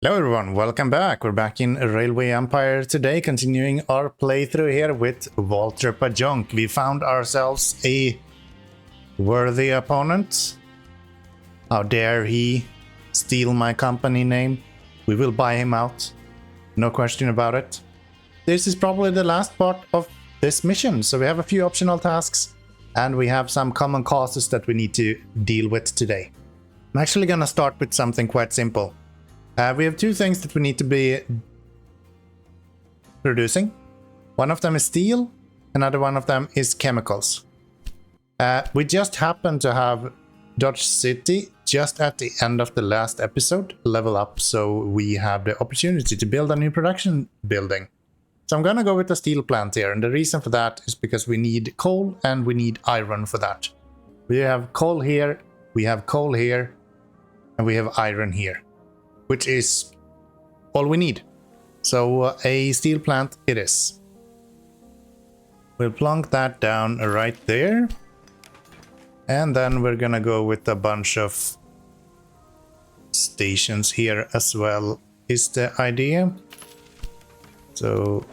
Hello everyone, welcome back. We're back in Railway Empire today, continuing our playthrough here with Walter Pajonk. We found ourselves a worthy opponent. How dare he steal my company name? We will buy him out. No question about it. This is probably the last part of this mission, so we have a few optional tasks and we have some common causes that we need to deal with today. I'm actually gonna start with something quite simple. We have two things that we need to be producing. One of them is steel, another one of them is chemicals. We just happened to have Dodge City just at the end of the last episode level up, so we have the opportunity to build a new production building. So I'm gonna go with the steel plant here, and the reason for that is because we need coal and we need iron for that. We have coal here, we have coal here, and we have iron here, which is all we need. So a steel plant it is. We'll plonk that down right there. And then we're gonna go with a bunch of stations here as well, is the idea. So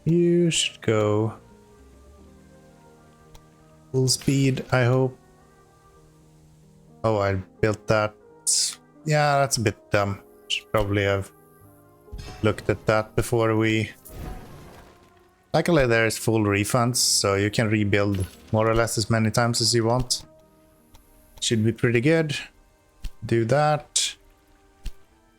you should go full speed, I hope. Oh, I built that. Yeah, that's a bit dumb. Should probably have looked at that before we... Luckily there's full refunds, so you can rebuild more or less as many times as you want. Should be pretty good. Do that.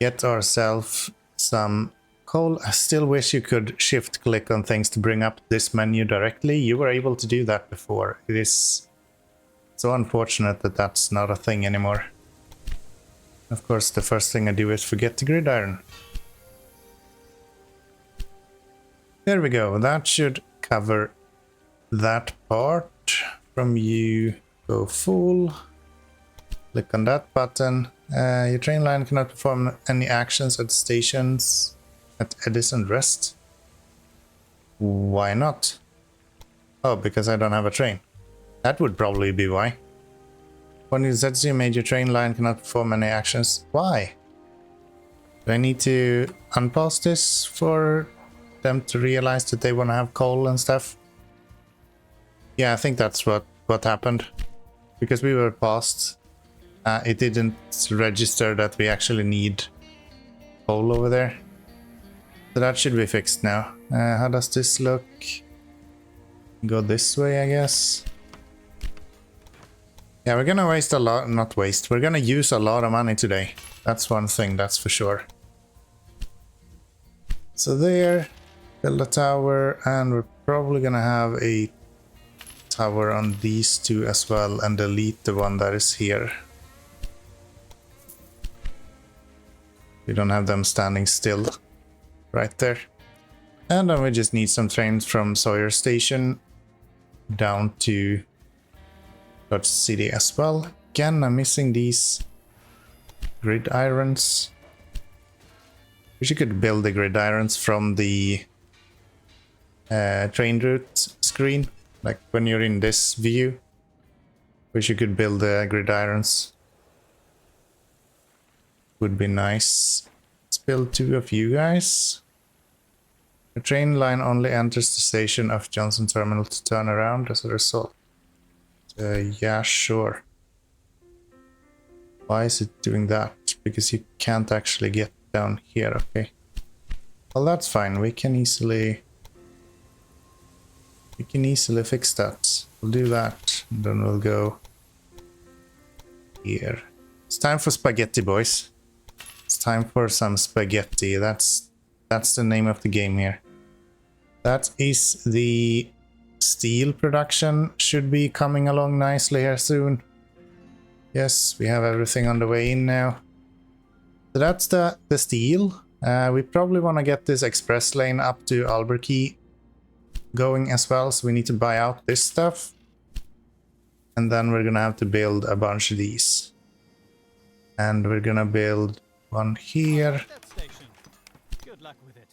Get ourselves some coal. I still wish you could shift click on things to bring up this menu directly. You were able to do that before. It is so unfortunate that that's not a thing anymore. Of course, the first thing I do is forget the gridiron. There we go. That should cover that part. From you, go full. Click on that button. Your train line cannot perform any actions at stations at Edison Rest. Why not? Oh, because I don't have a train. That would probably be why. When you set your major train line cannot perform any actions. Why? Do I need to unpause this for them to realize that they want to have coal and stuff? Yeah, I think that's what happened. Because we were paused, it didn't register that we actually need coal over there. So that should be fixed now. How does this look? Go this way, I guess. Yeah, we're gonna waste a lot, not waste, we're gonna use a lot of money today. That's one thing, that's for sure. So there, build a tower, and we're probably gonna have a tower on these two as well, and delete the one that is here. We don't have them standing still right there. And then we just need some trains from Sawyer Station down to Dodge City as well. Again, I'm missing these gridirons. Wish you could build the gridirons from the train route screen, like when you're in this view. Wish you could build the gridirons. Would be nice. Let's build two of you guys. The train line only enters the station of Johnson Terminal to turn around as a result. Yeah, sure. Why is it doing that? Because you can't actually get down here, okay. Well, that's fine. We can easily fix that. We'll do that, and then we'll go here. It's time for spaghetti, boys. It's time for some spaghetti. That's the name of the game here. That is the steel production, should be coming along nicely here soon. Yes, we have everything on the way in now. So that's the steel. We probably want to get this express lane up to Albuquerque going as well, so we need to buy out this stuff. And then we're gonna have to build a bunch of these. And we're gonna build one here. Good luck with it.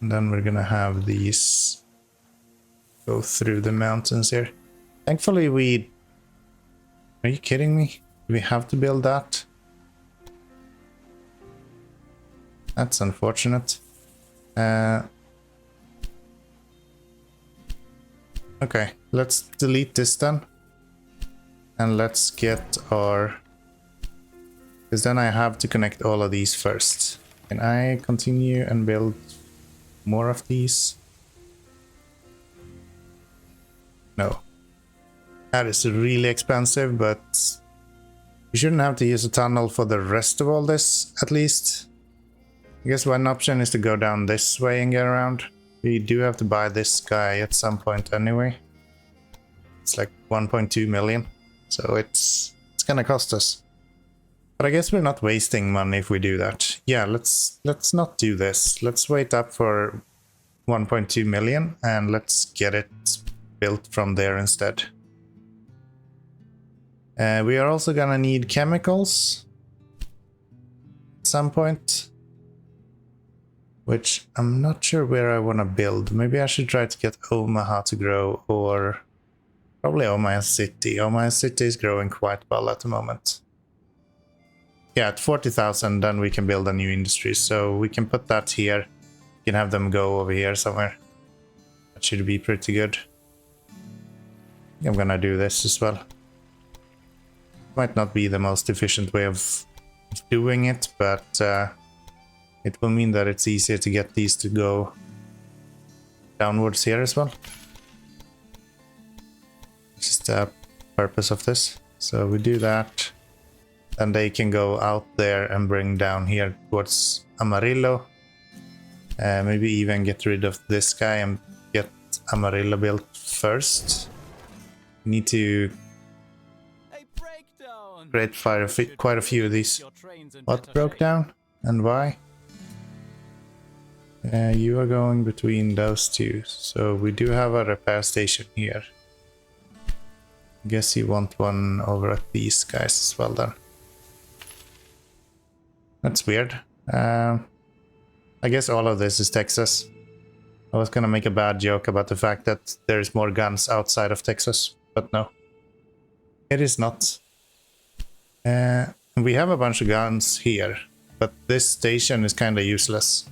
And then we're gonna have these go through the mountains here. Thankfully we... Are you kidding me? Do we have to build that? That's unfortunate. Okay, let's delete this then. And let's get our... Because then I have to connect all of these first. Can I continue and build more of these? No. That is really expensive, but we shouldn't have to use a tunnel for the rest of all this, at least. I guess one option is to go down this way and get around. We do have to buy this guy at some point anyway. It's like 1.2 million, so it's gonna cost us. But I guess we're not wasting money if we do that. Yeah, let's not do this. Let's wait up for 1.2 million and let's get it built from there instead. We are also gonna need chemicals at some point, which I'm not sure where I want to build. Maybe I should try to get Omaha to grow, or probably Omaha City. Omaha City is growing quite well at the moment. Yeah, at 40,000 then we can build a new industry, so we can put that here. We can have them go over here somewhere. That should be pretty good. I'm gonna do this as well. Might not be the most efficient way of doing it, but it will mean that it's easier to get these to go downwards here as well. Just the purpose of this. So we do that. Then they can go out there and bring down here towards Amarillo. Maybe even get rid of this guy and get Amarillo built first. We need to create quite a few of these. What broke down and why? You are going between those two, so we do have a repair station here. I guess you want one over at these guys as well then. That's weird. I guess all of this is Texas. I was gonna make a bad joke about the fact that there's more guns outside of Texas, but no. It is not. We have a bunch of guns here, but this station is kinda useless.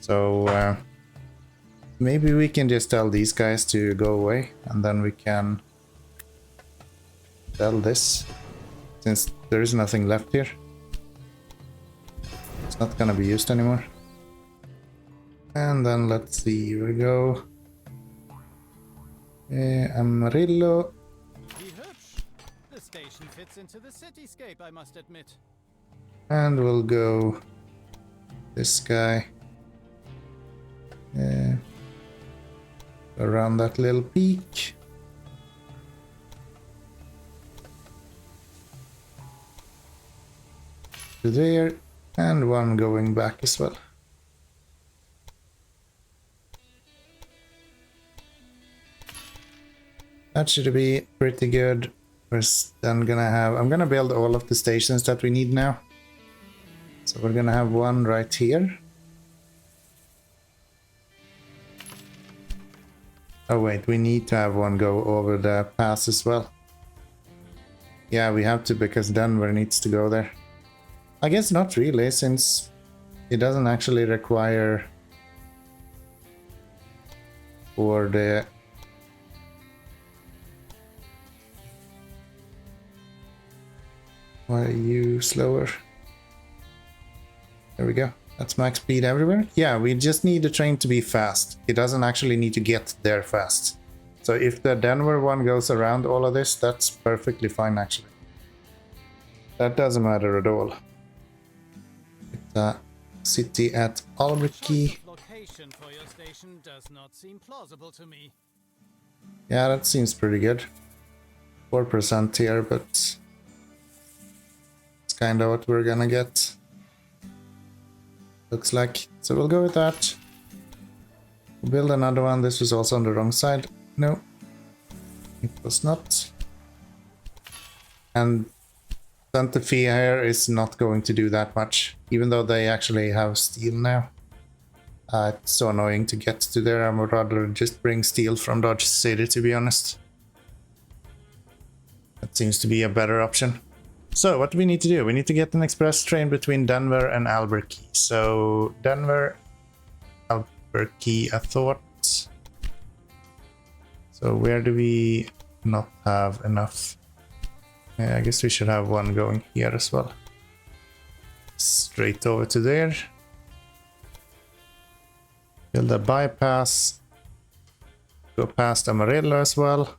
So maybe we can just tell these guys to go away, and then we can sell this, since there is nothing left here. It's not gonna be used anymore. And then let's see, here we go. Amarillo. The station fits into the cityscape, I must admit. And we'll go this guy. Around that little peak. To there, and one going back as well. That should be pretty good. We're then gonna have, I'm gonna build all of the stations that we need now. So we're gonna have one right here. Oh wait, we need to have one go over the pass as well. Yeah, we have to, because Denver needs to go there. I guess not really, since it doesn't actually require for the... Why are you slower? There we go. That's max speed everywhere. Yeah, we just need the train to be fast. It doesn't actually need to get there fast. So if the Denver one goes around all of this, that's perfectly fine actually. That doesn't matter at all. It's a city at Albuquerque. Location for your station does not seem plausible to me. Yeah, that seems pretty good. 4% here, but it's kind of what we're gonna get. Looks like. So we'll go with that. We'll build another one. This was also on the wrong side. No, it was not. And Santa Fe here is not going to do that much, even though they actually have steel now. It's so annoying to get to there. I would rather just bring steel from Dodge City, to be honest. That seems to be a better option. So what do we need to do? We need to get an express train between Denver and Albuquerque. So Denver, Albuquerque, I thought. So where do we not have enough? I guess we should have one going here as well. Straight over to there. Build a bypass. Go past Amarillo as well.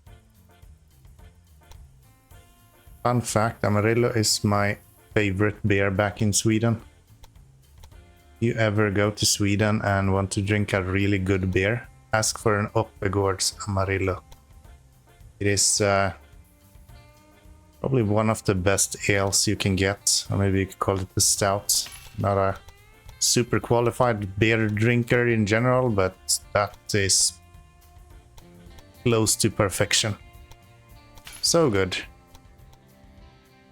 Fun fact, Amarillo is my favorite beer back in Sweden. If you ever go to Sweden and want to drink a really good beer, ask for an Oppegårds Amarillo. It is probably one of the best ales you can get, or maybe you could call it a stout. Not a super qualified beer drinker in general, but that is close to perfection. So good.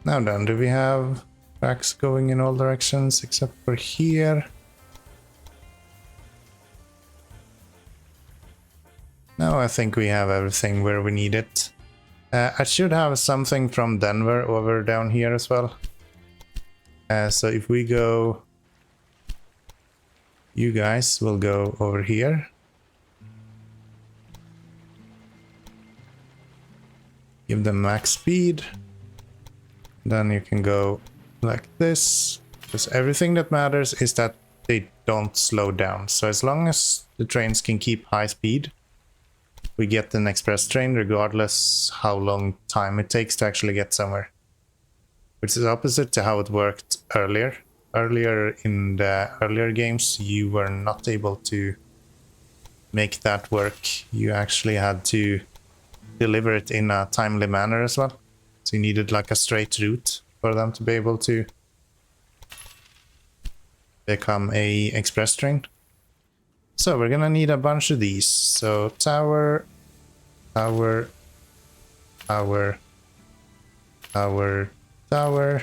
Now then, do we have tracks going in all directions except for here? No, I think we have everything where we need it. I should have something from Denver over down here as well. So if we go... You guys will go over here. Give them max speed. Then you can go like this. Because everything that matters is that they don't slow down. So as long as the trains can keep high speed, we get an express train regardless how long time it takes to actually get somewhere. Which is opposite to how it worked earlier. Earlier in the earlier games, you were not able to make that work. You actually had to deliver it in a timely manner as well. So you needed like a straight route for them to be able to become a express train. So we're gonna need a bunch of these. So tower, tower, tower, tower, tower,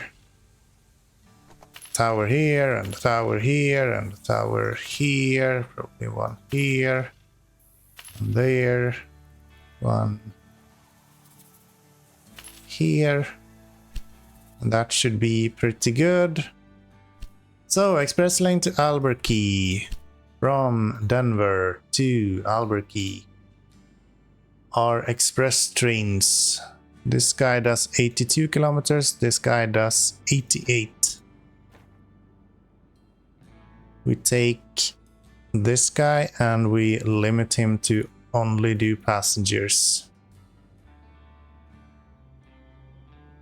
tower here, and a tower here, and a tower here, probably one here, and there, one here, and that should be pretty good. So express lane to Albuquerque from Denver to Albuquerque are express trains. This guy does 82 kilometers, this guy does 88. We take this guy and we limit him to only do passengers.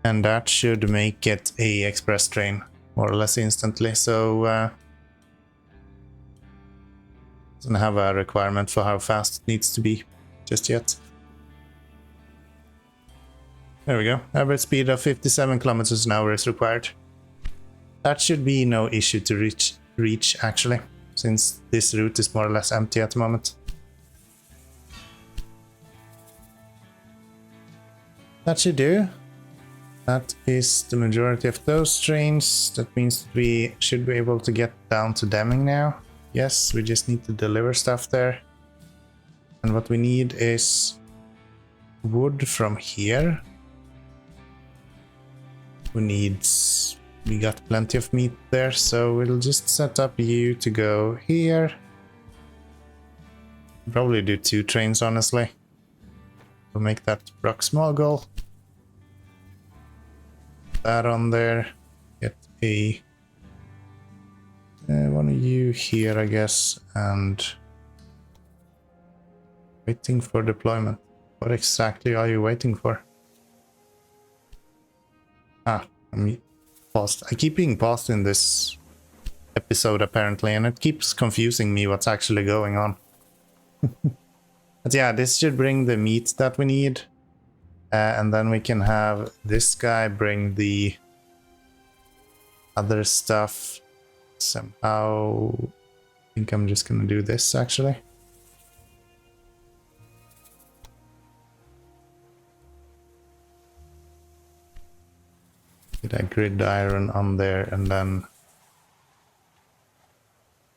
And that should make it a express train, more or less instantly. So doesn't have a requirement for how fast it needs to be just yet. There we go. Average speed of 57 kilometers an hour is required. That should be no issue to reach actually, since this route is more or less empty at the moment. That should do. That is the majority of those trains. That means that we should be able to get down to Deming now. Yes, we just need to deliver stuff there. And what we need is wood from here. We got plenty of meat there, so we'll just set up you to go here. Probably do 2 trains, honestly. We'll make that Brock-Small that on there. Get a one of you here, I guess, and waiting for deployment. What exactly are you waiting for? I'm paused. I keep being paused in this episode apparently, and it keeps confusing me what's actually going on. But yeah, this should bring the meat that we need. And then we can have this guy bring the other stuff somehow. I think I'm just gonna do this actually. Get a gridiron on there and then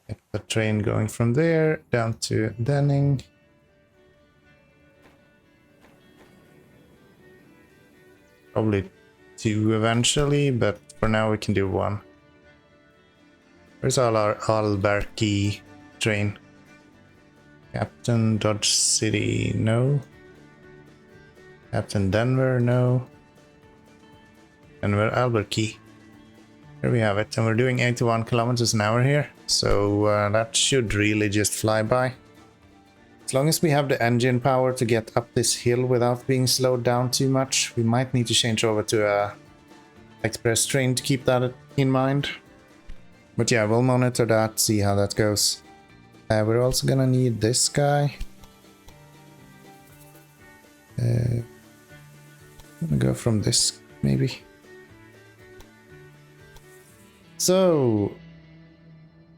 get the train going from there down to Denning. Probably 2 eventually, but for now we can do 1. Where's all our Alberky train? Captain Dodge City, no. Captain Denver, no. Denver Alberky. Here we have it, and we're doing 81 kilometers an hour here, so that should really just fly by. As long as we have the engine power to get up this hill without being slowed down too much, we might need to change over to a express train to keep that in mind. But yeah, we'll monitor that, see how that goes. We're also gonna need this guy. I'm gonna go from this, maybe. So,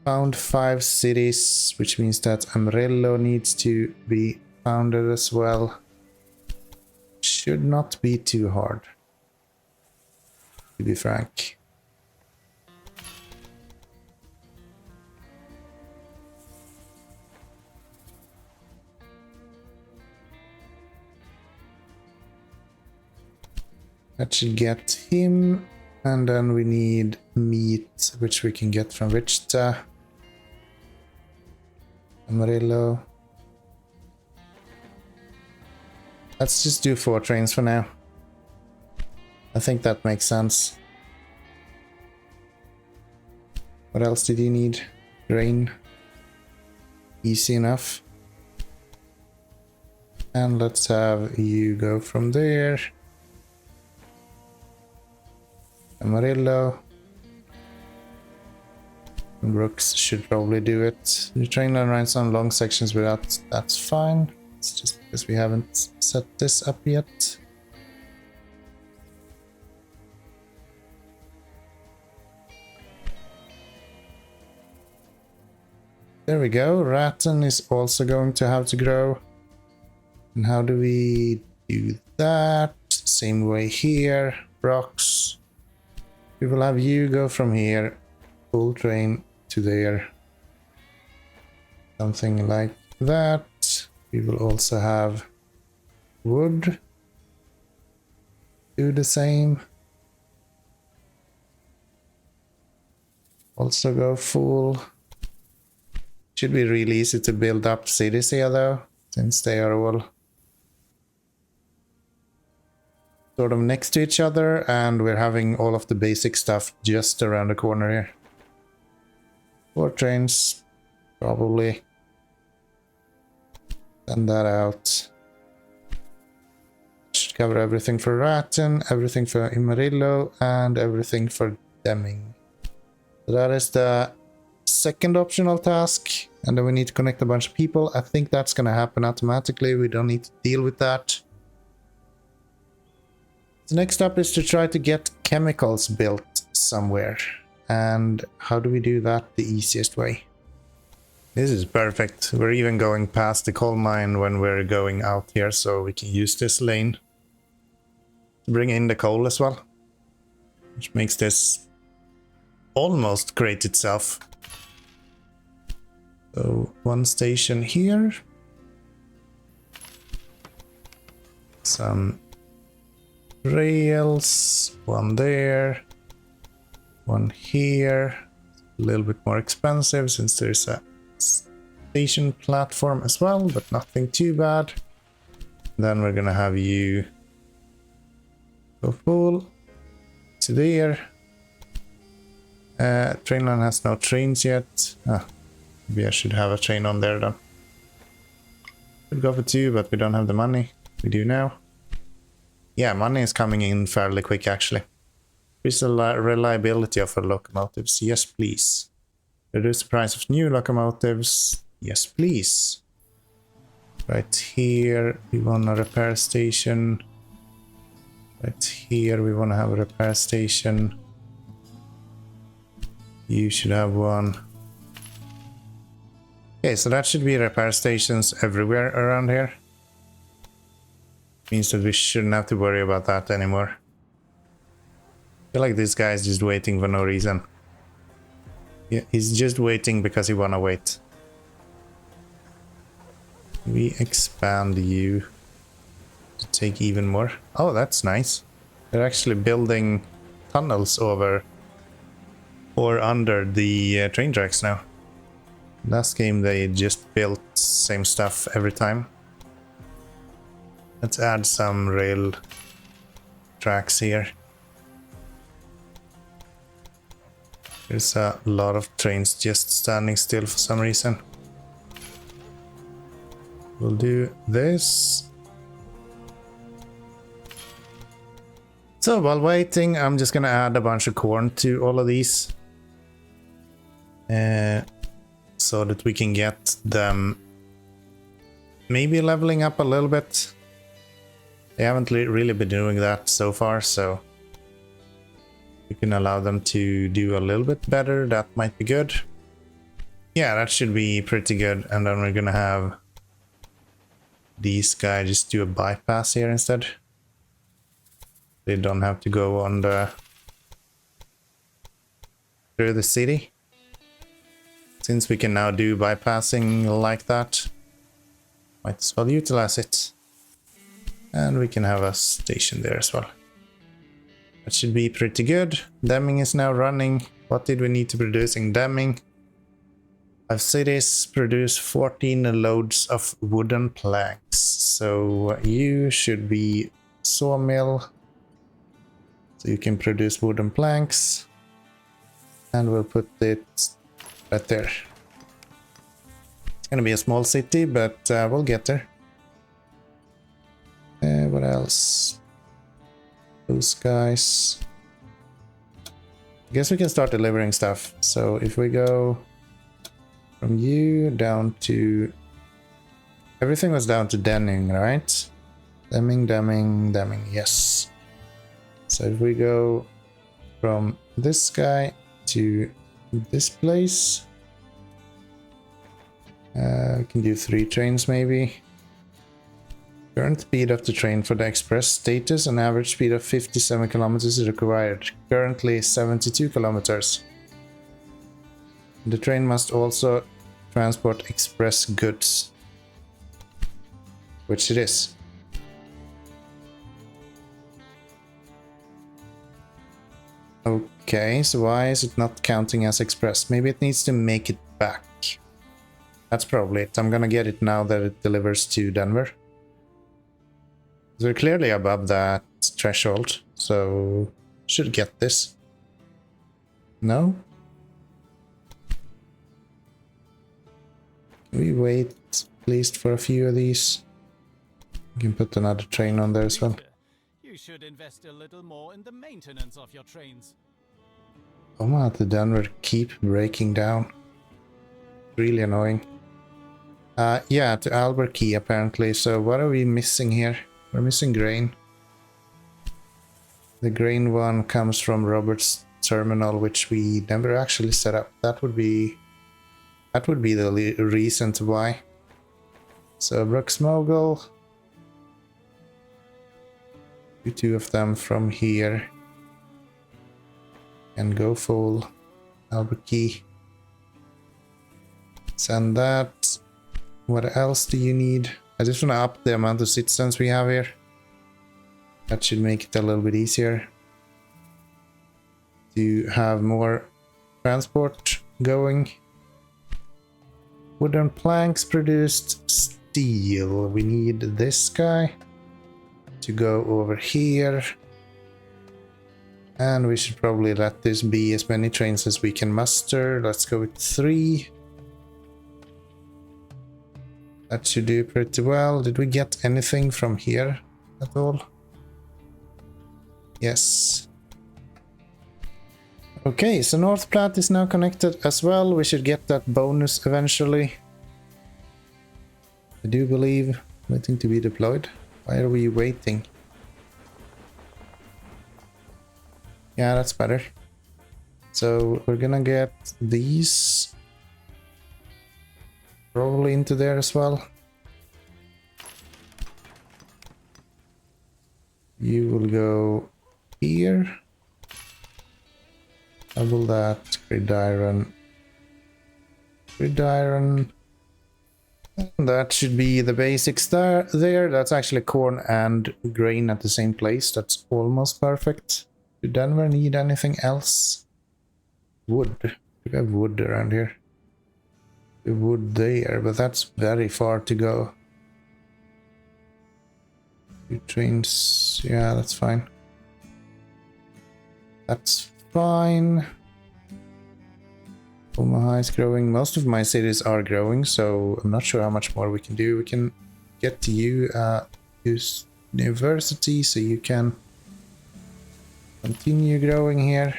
found 5 cities, which means that Amarillo needs to be founded as well. Should not be too hard, to be frank. That should get him, and then we need meat, which we can get from Wichita. Amarillo. Let's just do 4 trains for now. I think that makes sense. What else did you need? Grain. Easy enough. And let's have you go from there. Amarillo. Brooks should probably do it. The train line runs on long sections without, that's fine. It's just because we haven't set this up yet. There we go. Ratton is also going to have to grow. And how do we do that? Same way here. Rocks. We will have you go from here, full train to there. Something like that. We will also have wood. Do the same. Also go full. Should be really easy to build up cities here though, since they are all sort of next to each other, and we're having all of the basic stuff just around the corner here. 4 trains, probably. Send that out. Should cover everything for Ratton, everything for Amarillo, and everything for Deming. So that is the second optional task, and then we need to connect a bunch of people. I think that's gonna happen automatically. We don't need to deal with that. The next up is to try to get chemicals built somewhere. And how do we do that the easiest way? This is perfect. We're even going past the coal mine when we're going out here, so we can use this lane to bring in the coal as well, which makes this almost great itself. So 1 station here. Some rails, 1 there, 1 here. A little bit more expensive since there's a station platform as well, but nothing too bad. Then we're gonna have you go full to there. Train line has no trains yet. Maybe I should have a train on there then. Could go for 2, but we don't have the money. We do now. Yeah, money is coming in fairly quick actually. Increase the reliability of our locomotives. Yes, please. Reduce the price of new locomotives. Yes, please. Right here, we want a repair station. Right here, we want to have a repair station. You should have 1. Okay, so that should be repair stations everywhere around here. Means that we shouldn't have to worry about that anymore. I feel like this guy is just waiting for no reason. Yeah, he's just waiting because he wanna wait. We expand you to take even more. Oh, that's nice. They're actually building tunnels over or under the train tracks now. Last game they just built same stuff every time. Let's add some rail tracks here. There's a lot of trains just standing still for some reason. We'll do this. So while waiting, I'm just gonna add a bunch of corn to all of these. So that we can get them maybe leveling up a little bit. They haven't really been doing that so far, so we can allow them to do a little bit better. That might be good. Yeah, that should be pretty good. And then we're gonna have these guys just do a bypass here instead. They don't have to go on through the city. Since we can now do bypassing like that, might as well utilize it. And we can have a station there as well. That should be pretty good. Damming is now running. What did we need to produce in damming? 5 cities produce 14 loads of wooden planks. So you should be sawmill. So you can produce wooden planks. And we'll put it right there. It's gonna be a small city, but we'll get there. What else? Those guys. I guess we can start delivering stuff. So if we go from you down to... Everything was down to Denning, right? Damming, yes. So if we go from this guy to this place, we can do 3 trains maybe. Current speed of the train for the express status, an average speed of 57 kilometers is required. Currently 72 kilometers. The train must also transport express goods, which it is. Okay, so why is it not counting as express? Maybe it needs to make it back. That's probably it. I'm gonna get it now that it delivers to Denver. So we're clearly above that threshold, so should get this. No? Can we wait at least for a few of these? We can put another train on there as well. You should invest a little more in the maintenance of your trains. Oh my, the Denver keep breaking down. Really annoying. Yeah, to Albuquerque apparently. So what are we missing here? We're missing grain. The grain one comes from Robert's terminal, which we never actually set up. That would be the reason to why. So Brooks Mogul. Do 2 of them from here. And go full. Albuquerque. Send that. What else do you need? I just want to up the amount of citizens we have here. That should make it a little bit easier to have more transport going. Wooden planks produced steel. We need this guy to go over here. And we should probably let this be as many trains as we can muster. Let's go with 3. That should do pretty well. Did we get anything from here at all? Yes. Okay, so North Platte is now connected as well. We should get that bonus eventually. I do believe. Waiting to be deployed. Why are we waiting? Yeah, that's better. So we're gonna get these probably into there as well. You will go here. Double that. Gridiron. That should be the basics there. That's actually corn and grain at the same place. That's almost perfect. Do Denver need anything else? Wood. Do we have wood around here? The wood there, but that's very far to go. 2 trains. Yeah, that's fine. That's fine. Omaha is growing. Most of my cities are growing, so I'm not sure how much more we can do. We can get to you use university so you can continue growing here.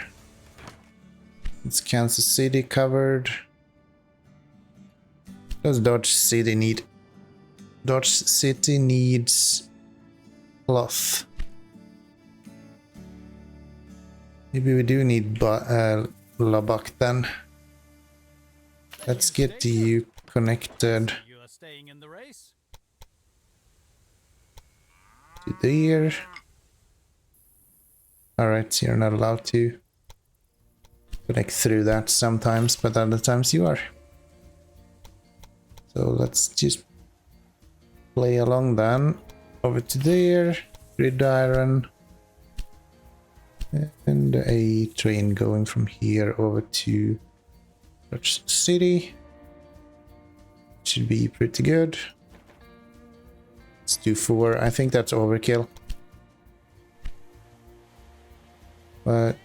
It's Kansas City covered. Does Dodge City need? Dodge City needs cloth. Maybe we do need Lubbock then. Let's get you connected You are staying in the race? to there. Alright, you're not allowed to connect through that sometimes, but other times you are. So let's just play along then. Over to there, gridiron. And a train going from here over to Dodge City. Should be pretty good. Let's do 4. I think that's overkill. But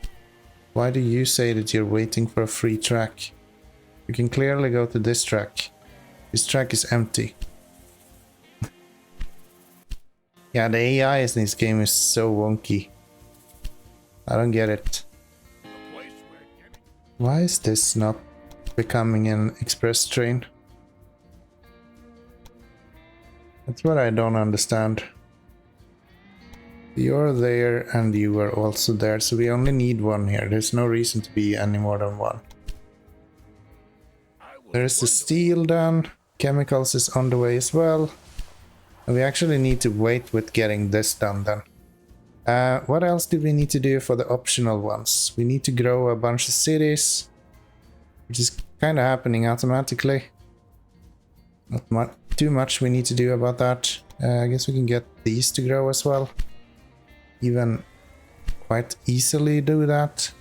why do you say that you're waiting for a free track? You can clearly go to this track. This track is empty. Yeah, the AI in this game is so wonky. I don't get it. Why is this not becoming an express train? That's what I don't understand. You're there and you are also there, so we only need one here. There's no reason to be any more than one. There's the steel done. Chemicals is on the way as well. And we actually need to wait with getting this done then. What else do we need to do for the optional ones? We need to grow a bunch of cities, which is kind of happening automatically. Not too much we need to do about that. I guess we can get these to grow as well. Even quite easily do that.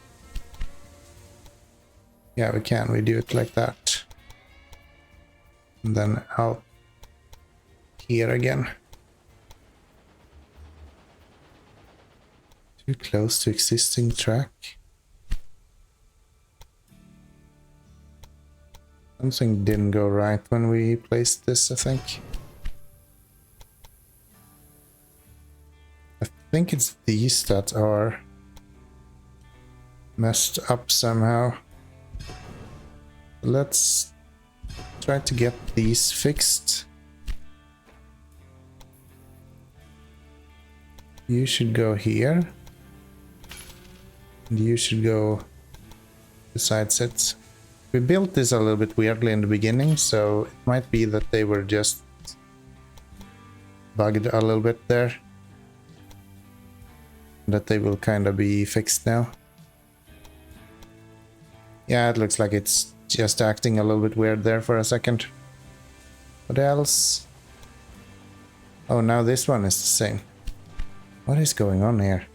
Yeah, we can. We do it like that. And then out here again. Too close to existing track. Something didn't go right when we placed this, I think. I think it's these that are messed up somehow. Let's try to get these fixed. You should go here. And you should go besides it. We built this a little bit weirdly in the beginning, so it might be that they were just bugged a little bit there. That they will kind of be fixed now. Yeah, it looks like it's just acting a little bit weird there for a second. What else? Oh, now this one is the same. What is going on here?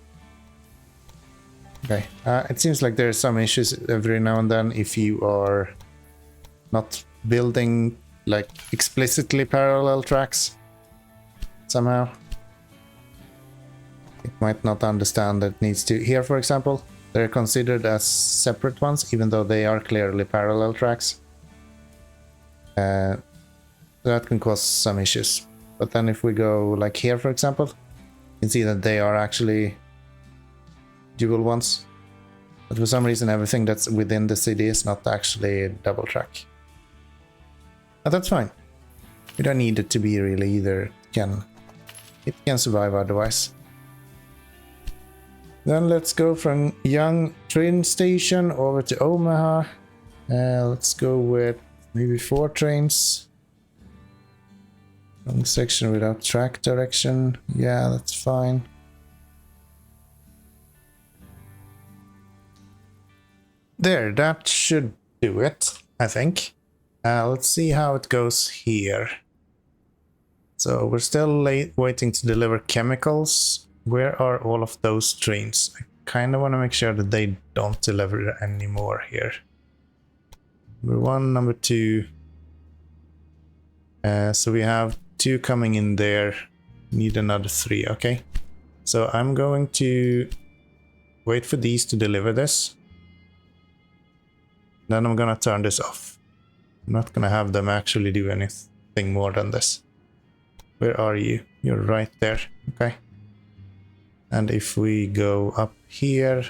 Okay, it seems like there's some issues every now and then if you are not building like explicitly parallel tracks somehow. It might not understand that it needs to. Here, for example, they're considered as separate ones, even though they are clearly parallel tracks. That can cause some issues. But then if we go like here, for example, you can see that they are actually dual ones. But for some reason, everything that's within the city is not actually a double track. But that's fine. We don't need it to be really either. It can survive otherwise. Then let's go from Young train station over to Omaha. Let's go with maybe 4 trains. Long section without track direction. Yeah, that's fine. There, that should do it, I think. Let's see how it goes here. So we're still waiting to deliver chemicals. Where are all of those trains? I kind of want to make sure that they don't deliver anymore here. Number 1, number 2. So we have 2 coming in there. Need another 3, okay. So I'm going to wait for these to deliver this. Then I'm gonna turn this off. I'm not gonna have them actually do anything more than this. Where are you? You're right there, okay. And if we go up here,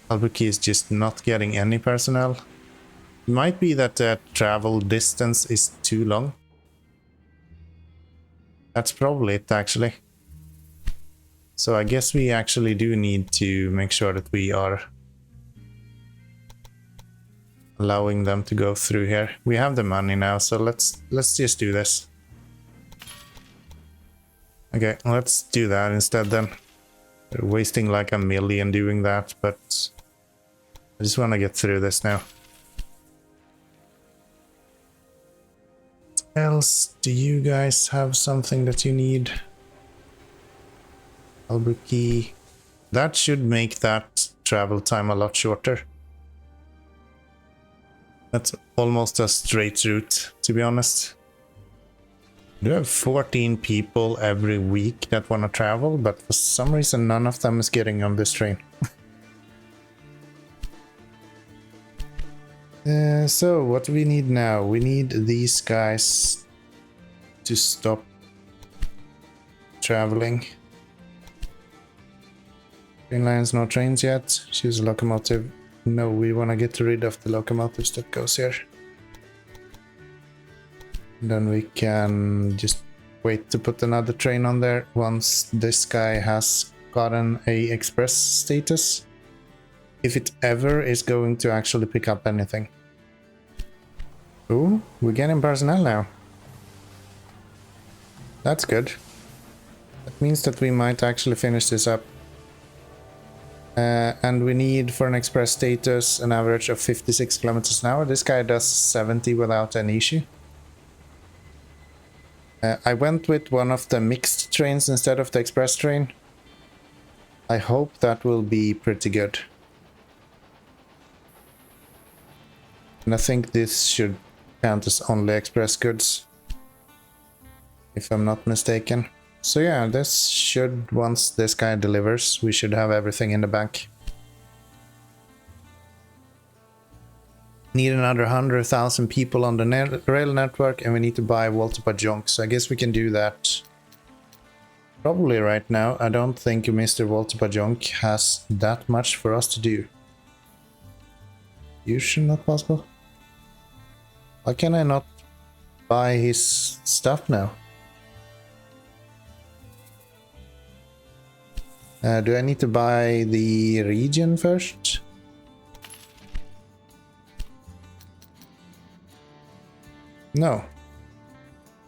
Albuquerque is just not getting any personnel. It might be that the travel distance is too long. That's probably it, actually. So I guess we actually do need to make sure that we are allowing them to go through here. We have the money now, so let's just do this. Okay, let's do that instead then. We're wasting like 1 million doing that, but I just want to get through this now. What else? Do you guys have something that you need? Albuquerque. That should make that travel time a lot shorter. That's almost a straight route, to be honest. We have 14 people every week that want to travel, but for some reason none of them is getting on this train. So what do we need now? We need these guys to stop traveling. Train lines, no trains yet. Choose a locomotive. No, we want to get rid of the locomotives that goes here. Then we can just wait to put another train on there once this guy has gotten a express status. If it ever is going to actually pick up anything. Ooh, we're getting personnel now. That's good. That means that we might actually finish this up. And we need, for an express status, an average of 56 kilometers an hour. This guy does 70 without any issue. I went with one of the mixed trains instead of the express train. I hope that will be pretty good. And I think this should count as only express goods, if I'm not mistaken. So yeah, this should, once this guy delivers, we should have everything in the bank. Need another 100,000 people on the rail network, and we need to buy multiple junk, so I guess we can do that probably right now. I don't think Mr. Walter Junk has that much for us to do. Usually not possible. Why can I not buy his stuff now? Do I need to buy the region first? No.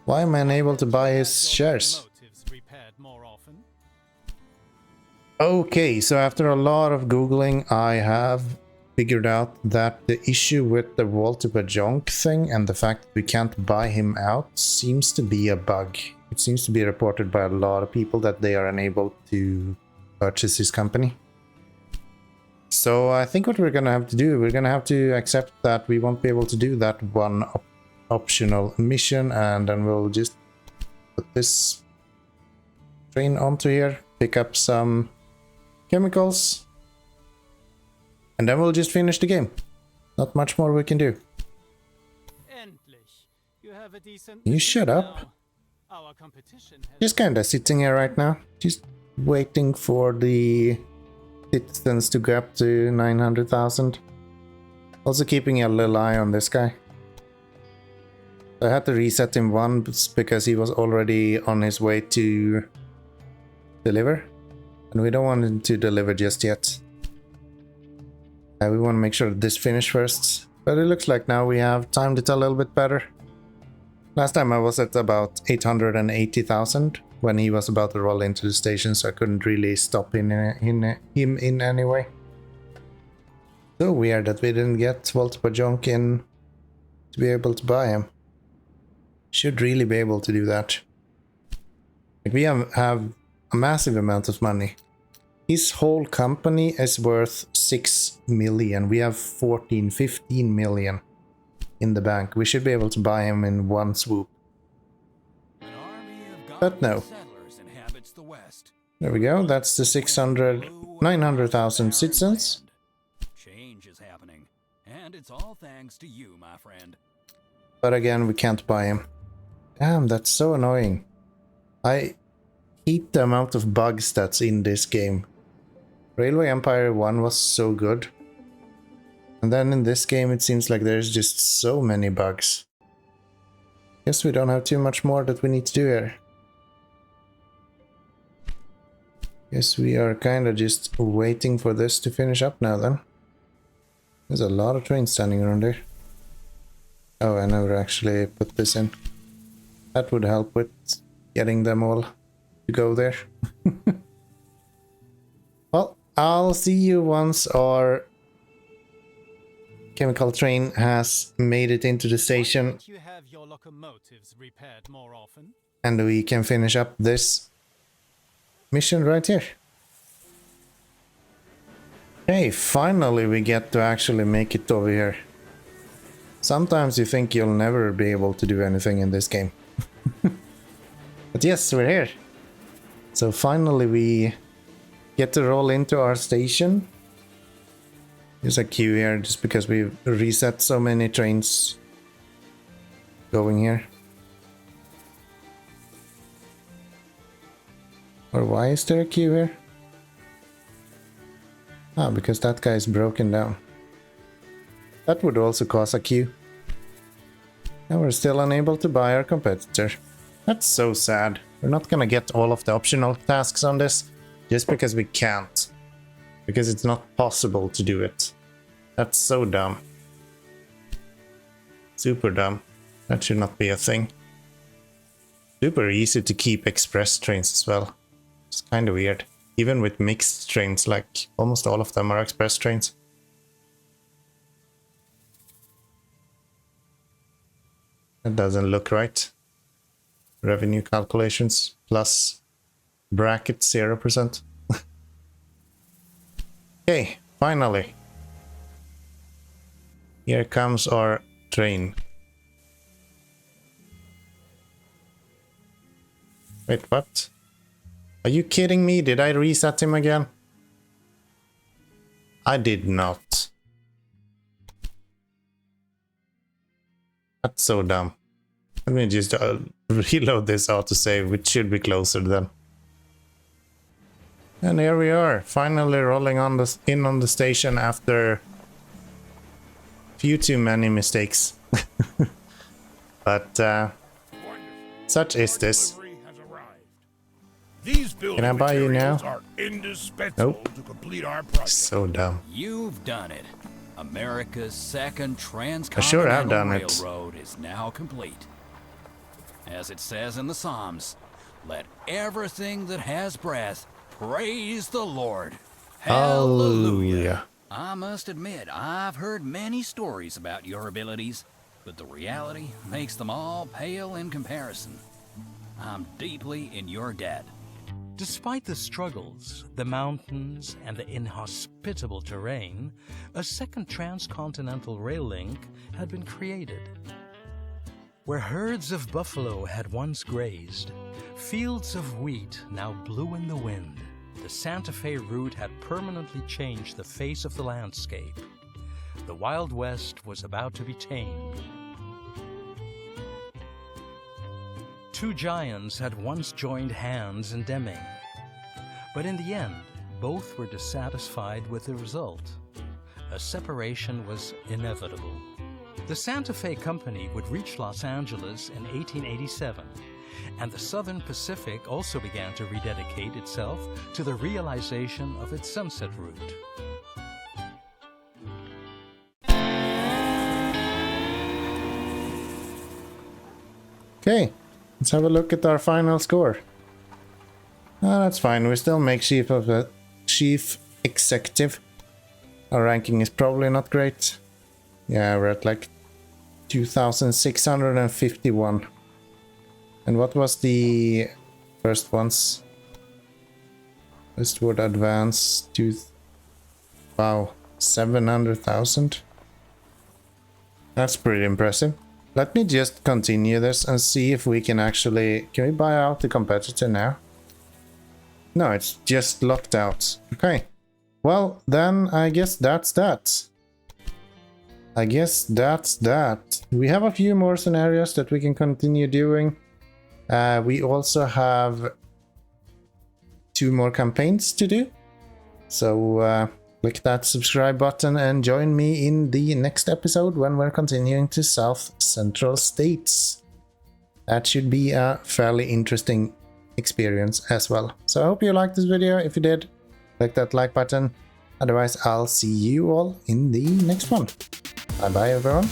Why am I unable to buy his shares? Okay, so after a lot of googling, I have figured out that the issue with the Walter Junk thing and the fact that we can't buy him out seems to be a bug. It seems to be reported by a lot of people that they are unable to purchase his company. So I think what we're gonna have to do, we're gonna have to accept that we won't be able to do that one optional mission, and then we'll just put this train onto here, pick up some chemicals, and then we'll just finish the game. Not much more we can do. Can you shut up? Just kinda sitting here right now, just waiting for the citizens to go up to 900,000. Also keeping a little eye on this guy. I had to reset him once because he was already on his way to deliver. And we don't want him to deliver just yet. We want to make sure that this finishes first. But it looks like now we have timed it a little bit better. Last time I was at about 880,000 when he was about to roll into the station, so I couldn't really stop him in any way. So weird that we didn't get Walter Junk in to be able to buy him. Should really be able to do that. Like we have a massive amount of money. His whole company is worth 6 million. We have 14, 15 million in the bank. We should be able to buy him in one swoop. But no. There we go. That's the 900,000 citizens. Change is happening, and it's all thanks to you, my friend. But again, we can't buy him. Damn, that's so annoying. I hate the amount of bugs that's in this game. Railway Empire 1 was so good. And then in this game it seems like there's just so many bugs. Guess we don't have too much more that we need to do here. Guess we are kind of just waiting for this to finish up now then. There's a lot of trains standing around there. Oh, I never actually put this in. That would help with getting them all to go there. Well, I'll see you once our chemical train has made it into the station. Why don't you have your locomotives repaired more often? And we can finish up this mission right here. Hey, finally we get to actually make it over here. Sometimes you think you'll never be able to do anything in this game. But yes, we're here. So finally we get to roll into our station. There's a queue here just because we've reset so many trains going here. Or why is there a queue here? Ah, because that guy is broken down. That would also cause a queue. And we're still unable to buy our competitor. That's so sad. We're not gonna get all of the optional tasks on this just because we can't. Because it's not possible to do it. That's so dumb. Super dumb. That should not be a thing. Super easy to keep express trains as well. It's kind of weird. Even with mixed trains, like almost all of them are express trains. That doesn't look right. Revenue calculations plus bracket 0%. Okay, finally. Here comes our train. Wait, what? Are you kidding me? Did I reset him again? I did not. That's so dumb. Let me just reload this autosave, which should be closer then. And here we are, finally rolling on in on the station after few too many mistakes. But such is this. Can I buy you now? Nope. To complete our project. So dumb. You've done it. America's second sure have transcontinental done it. railroad is now complete. As it says in the Psalms, let everything that has breath praise the Lord. Hallelujah. I must admit, I've heard many stories about your abilities, but the reality makes them all pale in comparison. I'm deeply in your debt. Despite the struggles, the mountains, and the inhospitable terrain, a second transcontinental rail link had been created. Where herds of buffalo had once grazed, fields of wheat now blew in the wind. The Santa Fe route had permanently changed the face of the landscape. The Wild West was about to be tamed. Two giants had once joined hands in Deming, but in the end, both were dissatisfied with the result. A separation was inevitable. The Santa Fe Company would reach Los Angeles in 1887, and the Southern Pacific also began to rededicate itself to the realization of its Sunset route. Okay, let's have a look at our final score. Oh, that's fine. We still make chief executive. Our ranking is probably not great. Yeah, we're at like 2,651. And what was the first ones? Westward advance to... Wow, 700,000. That's pretty impressive. Let me just continue this and see if we can actually... Can we buy out the competitor now? No, it's just locked out. Okay. Well, then I guess that's that. We have a few more scenarios that we can continue doing. We also have 2 more campaigns to do. So click that subscribe button and join me in the next episode when we're continuing to South Central States. That should be a fairly interesting experience as well. So I hope you liked this video. If you did, click that like button. Otherwise, I'll see you all in the next one. Bye bye everyone.